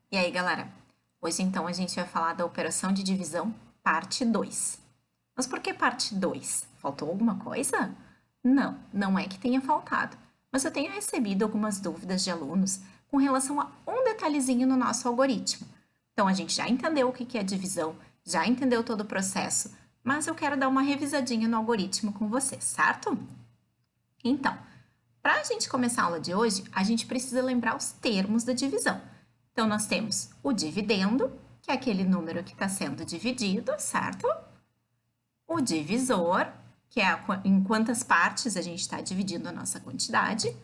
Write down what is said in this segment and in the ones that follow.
E aí, galera? Hoje então a gente vai falar da operação de divisão, parte 2. Mas por que parte 2? Faltou alguma coisa? Não, não é que tenha faltado. Mas eu tenho recebido algumas dúvidas de alunos com relação a um detalhezinho no nosso algoritmo. Então a gente já entendeu o que é divisão, já entendeu todo o processo, mas eu quero dar uma revisadinha no algoritmo com vocês, certo? Então, para a gente começar a aula de hoje, a gente precisa lembrar os termos da divisão. Então, nós temos o dividendo, que é aquele número que está sendo dividido, certo? O divisor, que é em quantas partes a gente está dividindo a nossa quantidade.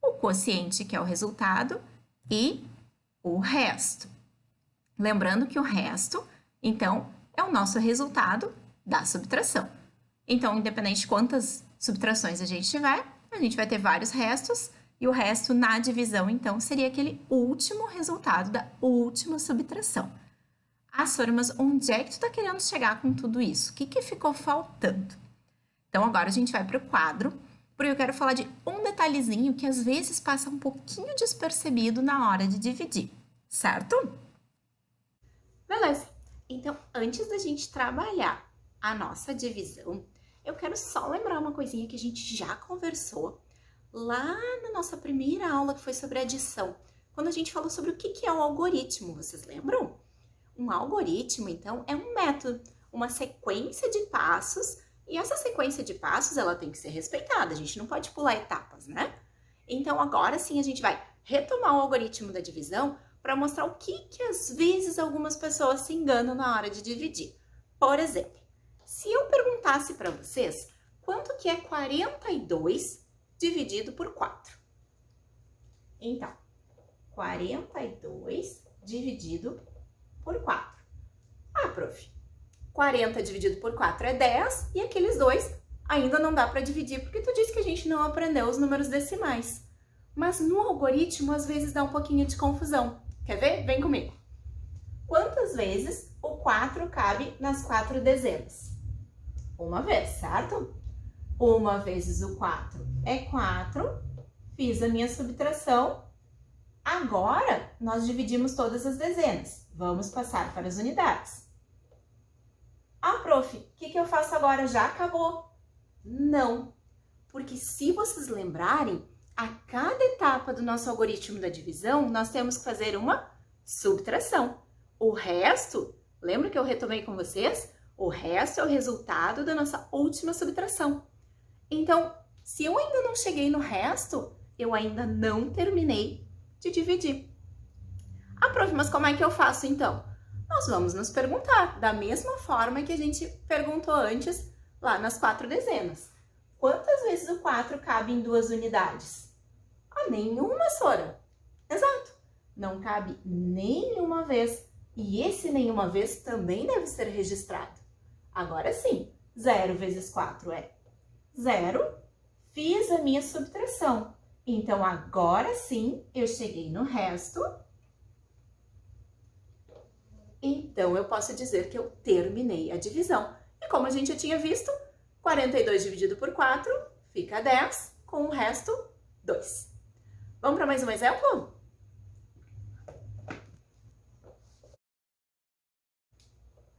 O quociente, que é o resultado. E o resto. Lembrando que o resto, então, é o nosso resultado da subtração. Então, independente de quantas subtrações a gente tiver, a gente vai ter vários restos, e o resto na divisão, então, seria aquele último resultado da última subtração. Ah, Sora, mas onde é que tu está querendo chegar com tudo isso? O que ficou faltando? Então, agora a gente vai para o quadro, porque eu quero falar de um detalhezinho que às vezes passa um pouquinho despercebido na hora de dividir, certo? Beleza. Então, antes da gente trabalhar a nossa divisão, eu quero só lembrar uma coisinha que a gente já conversou lá na nossa primeira aula, que foi sobre adição, quando a gente falou sobre o que é um algoritmo, vocês lembram? Um algoritmo, então, é um método, uma sequência de passos, e essa sequência de passos, ela tem que ser respeitada, a gente não pode pular etapas, né? Então, agora sim, a gente vai retomar o algoritmo da divisão para mostrar o que às vezes algumas pessoas se enganam na hora de dividir. Por exemplo, se eu perguntasse para vocês quanto que é 42 dividido por 4? Então, 42 dividido por 4. Ah, prof, 40 dividido por 4 é 10 e aqueles dois ainda não dá para dividir porque tu disse que a gente não aprendeu os números decimais. Mas no algoritmo, às vezes, dá um pouquinho de confusão. Quer ver? Vem comigo. Quantas vezes o 4 cabe nas 4 dezenas? Uma vez, certo? Uma vezes o 4 é 4. Fiz a minha subtração. Agora, nós dividimos todas as dezenas. Vamos passar para as unidades. Ah, prof, o que eu faço agora? Já acabou? Não, porque se vocês lembrarem, a cada etapa do nosso algoritmo da divisão, nós temos que fazer uma subtração. O resto, lembra que eu retomei com vocês? O resto é o resultado da nossa última subtração. Então, se eu ainda não cheguei no resto, eu ainda não terminei de dividir. Ah, prof, mas como é que eu faço então? Nós vamos nos perguntar, da mesma forma que a gente perguntou antes, lá nas 4 dezenas. Quantas vezes o 4 cabe em 2 unidades? Ah, nenhuma, Sora. Exato. Não cabe nenhuma vez. E esse nenhuma vez também deve ser registrado. Agora sim, 0 vezes 4 é 0. Fiz a minha subtração. Então, agora sim, eu cheguei no resto. Então, eu posso dizer que eu terminei a divisão. E como a gente já tinha visto, 42 dividido por 4 fica 10, com o resto, 2. Vamos para mais um exemplo?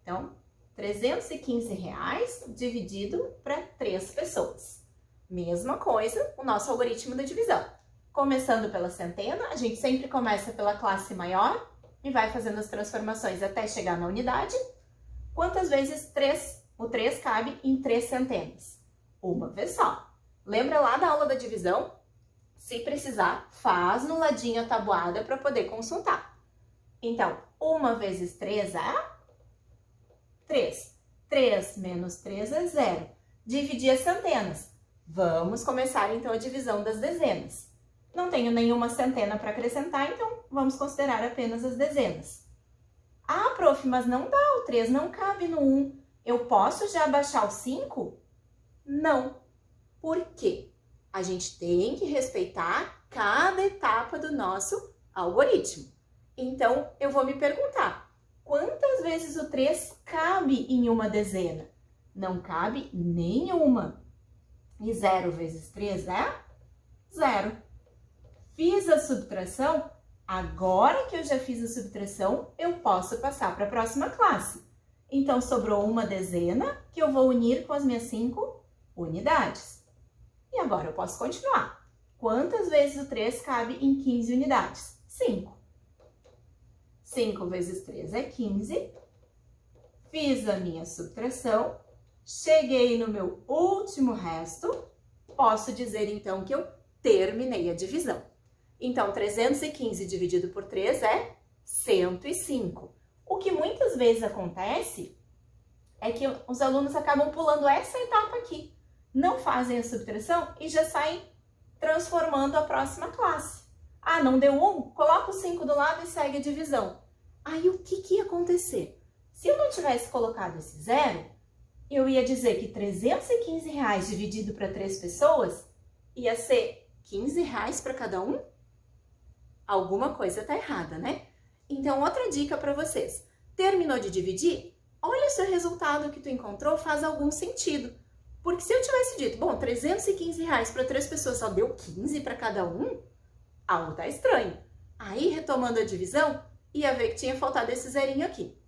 Então, R$315 dividido para 3 pessoas. Mesma coisa, o nosso algoritmo da divisão. Começando pela centena, a gente sempre começa pela classe maior e vai fazendo as transformações até chegar na unidade. Quantas vezes o 3 cabe em 3 centenas? Uma vez só. Lembra lá da aula da divisão? Se precisar, faz no ladinho a tabuada para poder consultar. Então, 1 vezes 3 é 3. 3 menos 3 é 0. Dividir as centenas. Vamos começar então a divisão das dezenas. Não tenho nenhuma centena para acrescentar, então vamos considerar apenas as dezenas. Ah, prof, mas não dá, o 3 não cabe no 1. Eu posso já baixar o 5? Não. Por quê? A gente tem que respeitar cada etapa do nosso algoritmo. Então, eu vou me perguntar, quantas vezes o 3 cabe em uma dezena? Não cabe nenhuma. E 0 vezes 3 é 0. Fiz a subtração, Agora que eu já fiz a subtração, eu posso passar para a próxima classe. Então, sobrou uma dezena que eu vou unir com as minhas 5 unidades. E agora eu posso continuar. Quantas vezes o 3 cabe em 15 unidades? 5. 5 vezes 3 é 15. Fiz a minha subtração. Cheguei no meu último resto. Posso dizer, então, que eu terminei a divisão. Então, 315 dividido por 3 é 105. O que muitas vezes acontece é que os alunos acabam pulando essa etapa aqui. Não fazem a subtração e já saem transformando a próxima classe. Ah, não deu 1? Coloca o 5 do lado e segue a divisão. Aí, o que ia acontecer? Se eu não tivesse colocado esse zero, eu ia dizer que R$315 dividido para 3 pessoas ia ser R$15 para cada um? Alguma coisa tá errada, né? Então, outra dica para vocês. Terminou de dividir? Olha se o resultado que tu encontrou faz algum sentido. Porque se eu tivesse dito, bom, R$315 para 3 pessoas só deu 15 para cada um, algo tá estranho. Aí, retomando a divisão, ia ver que tinha faltado esse zerinho aqui,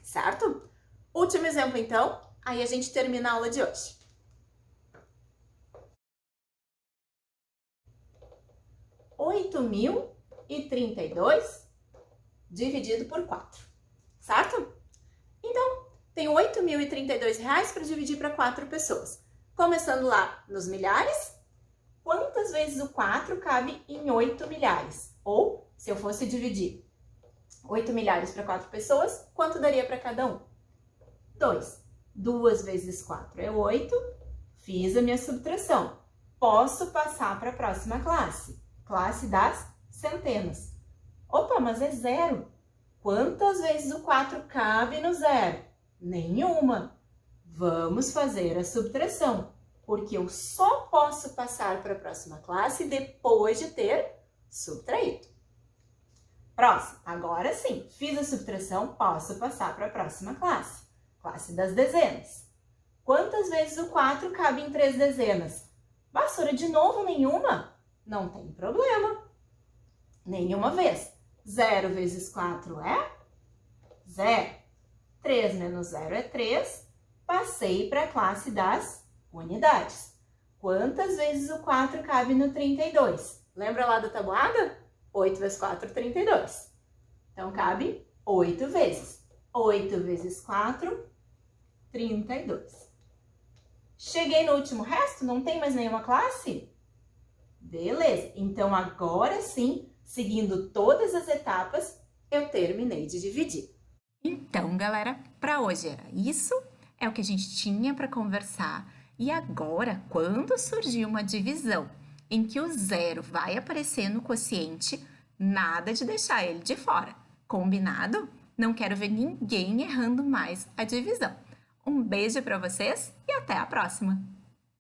certo? Último exemplo, então, aí a gente termina a aula de hoje. 8.032 dividido por 4, certo? Então, tenho R$8.032 para dividir para 4 pessoas. Começando lá nos milhares, quantas vezes o 4 cabe em 8 milhares? Ou, se eu fosse dividir 8 milhares para 4 pessoas, quanto daria para cada um? 2. 2 vezes 4 é 8. Fiz a minha subtração. Posso passar para a próxima classe. Classe das centenas. Opa, mas é zero. Quantas vezes o 4 cabe no zero? Nenhuma. Vamos fazer a subtração, porque eu só posso passar para a próxima classe depois de ter subtraído. Próximo. Agora sim, fiz a subtração, posso passar para a próxima classe. Classe das dezenas. Quantas vezes o 4 cabe em 3 dezenas? Vassoura, de novo nenhuma? Não tem problema. Nenhuma vez. 0 vezes 4 é 0. 3 menos 0 é 3. Passei para a classe das unidades. Quantas vezes o 4 cabe no 32? Lembra lá da tabuada? 8 vezes 4, 32. Então, cabe 8 vezes. 8 vezes 4, 32. Cheguei no último resto? Não tem mais nenhuma classe? Beleza. Então, agora sim, seguindo todas as etapas, eu terminei de dividir. Então, galera, para hoje era isso. É o que a gente tinha para conversar. E agora, quando surgir uma divisão em que o zero vai aparecer no quociente, nada de deixar ele de fora. Combinado? Não quero ver ninguém errando mais a divisão. Um beijo para vocês e até a próxima!